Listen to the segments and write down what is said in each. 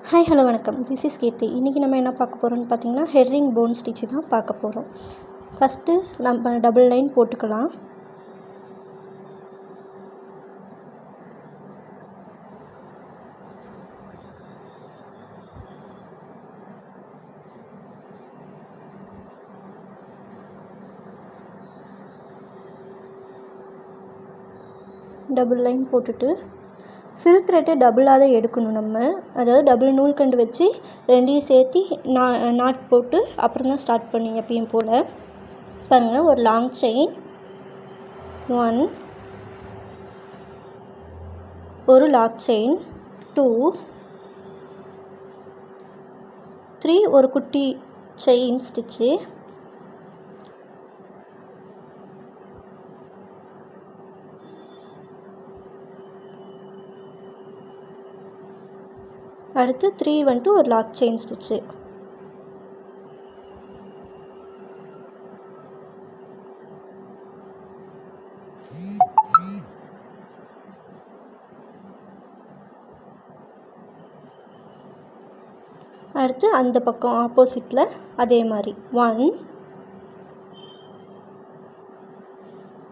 Hi hello வணக்கம். This is கீர்த்தி. இன்றைக்கி நம்ம என்ன பார்க்க போகிறோம்னு பார்த்தீங்கன்னா ஹெர்ரிங் போன் ஸ்டிச்சு தான் பார்க்க போகிறோம். ஃபஸ்ட்டு நம்ம டபுள் லைன் போட்டுக்கலாம். டபுள் லைன் போட்டுட்டு சில்க் த்ரெட்டு டபுளாக தான் எடுக்கணும் நம்ம. அதாவது டபுள் நூல் கண்டு வச்சு ரெண்டையும் சேர்த்து நாட் போட்டு அப்புறம் தான் ஸ்டார்ட் பண்ணி எப்பயும் போல். பாருங்கள், ஒரு லாங் செயின் 1, ஒரு லாக் செயின் 2, 3, ஒரு குட்டி செயின் ஸ்டிச்சு, அடுத்து 3 வந்துட்டு ஒரு லாக் செயின் ஸ்டிச்சு, அடுத்து அந்த பக்கம் ஆப்போசிட்டில் அதே மாதிரி 1,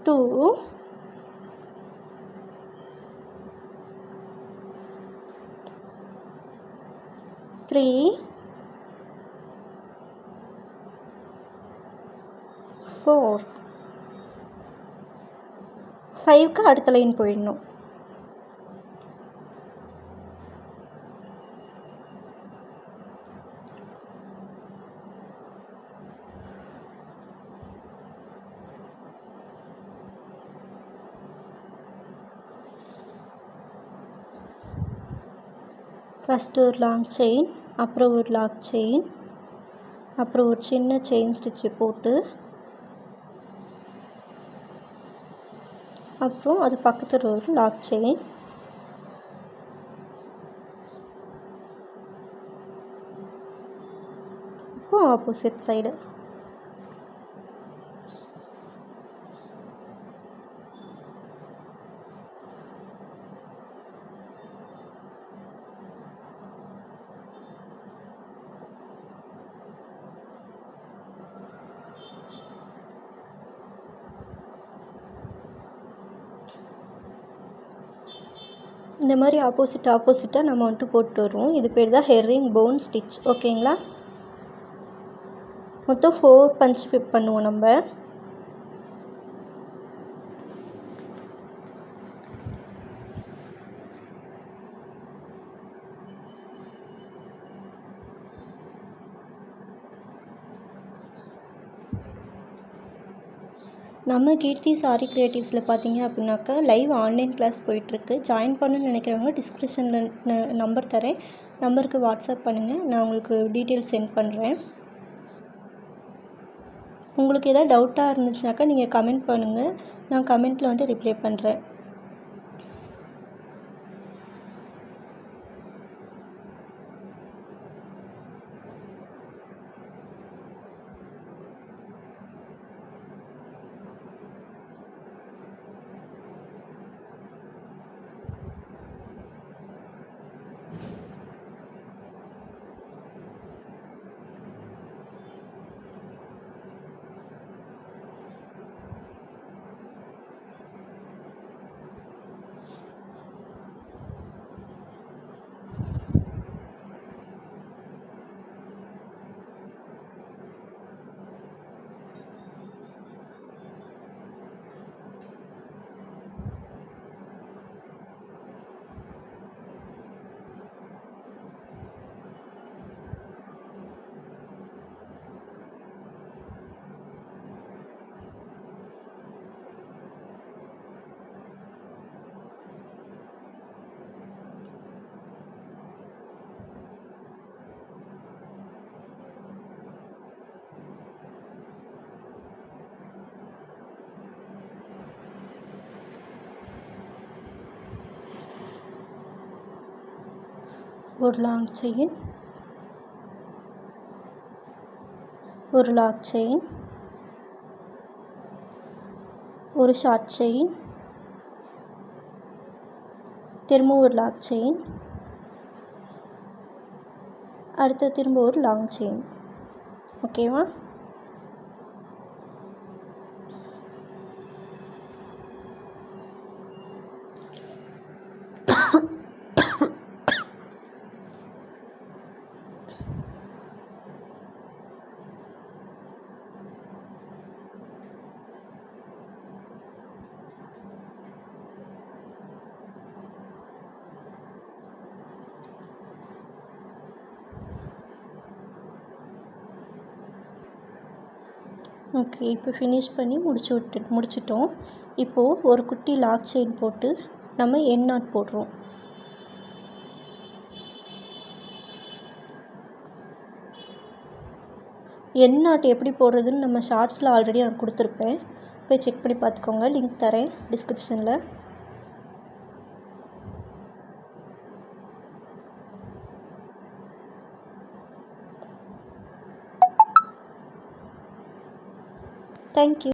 2, 3, 4, 5க்கு அடுத்த லைன் போயிடணும். ஃபஸ்ட்டு ஒரு லாங் செயின், அப்புறம் ஒரு லாக் செயின், அப்புறம் ஒரு சின்ன செயின் ஸ்டிச்சு போட்டு அப்புறம் அது பக்கத்தில் ஒரு லாக் செயின், அப்புறம் ஆப்போசிட் சைடு. இந்த மாதிரி ஆப்போசிட்டாக நம்ம வந்துட்டு போட்டு வருவோம். இது பேர் தான் ஹெர்ரிங் போன் ஸ்டிச். ஓகேங்களா? மொத்தம் 4 பஞ்ச் ஃபிட் பண்ணுவோம் நம்ம. நம்ம கீர்த்தி சாரி கிரியேட்டிவ்ஸில் பார்த்தீங்க அப்படின்னாக்கா லைவ் ஆன்லைன் கிளாஸ் போயிட்டுருக்கு. ஜாயின் பண்ணணும்னு நினைக்கிறவங்க டிஸ்கிரிப்ஷனில் நம்பர் தரேன். நம்பருக்கு வாட்ஸ்அப் பண்ணுங்கள். நான் உங்களுக்கு டீட்டெயில்ஸ் சென்ட் பண்ணுறேன். உங்களுக்கு எதாவது டவுட்டாக இருந்துச்சுனாக்கா நீங்கள் கமெண்ட் பண்ணுங்கள். நான் கமெண்ட்டில் வந்துட்டு ரிப்ளை பண்ணுறேன். ஒரு லாங் செயின், ஒரு லாக் செயின், ஒரு ஷார்ட் செயின், திரும்பவும் ஒரு லாக் செயின், அடுத்து திரும்ப ஒரு லாங் செயின். ஓகேவா? ஓகே, இப்போ ஃபினிஷ் பண்ணி முடிச்சிட்டோம். இப்போது ஒரு குட்டி லாக் செயின் போட்டு நம்ம எண்ட் நாட் போடுறோம். எண்ட் நாட் எப்படி போடுறதுன்னு நம்ம ஷார்ட்ஸில் ஆல்ரெடி நான் கொடுத்துருப்பேன். போய் செக் பண்ணி பார்த்துக்கோங்க. லிங்க் தரேன் டிஸ்கிரிப்ஷனில். தேங்க்யூ.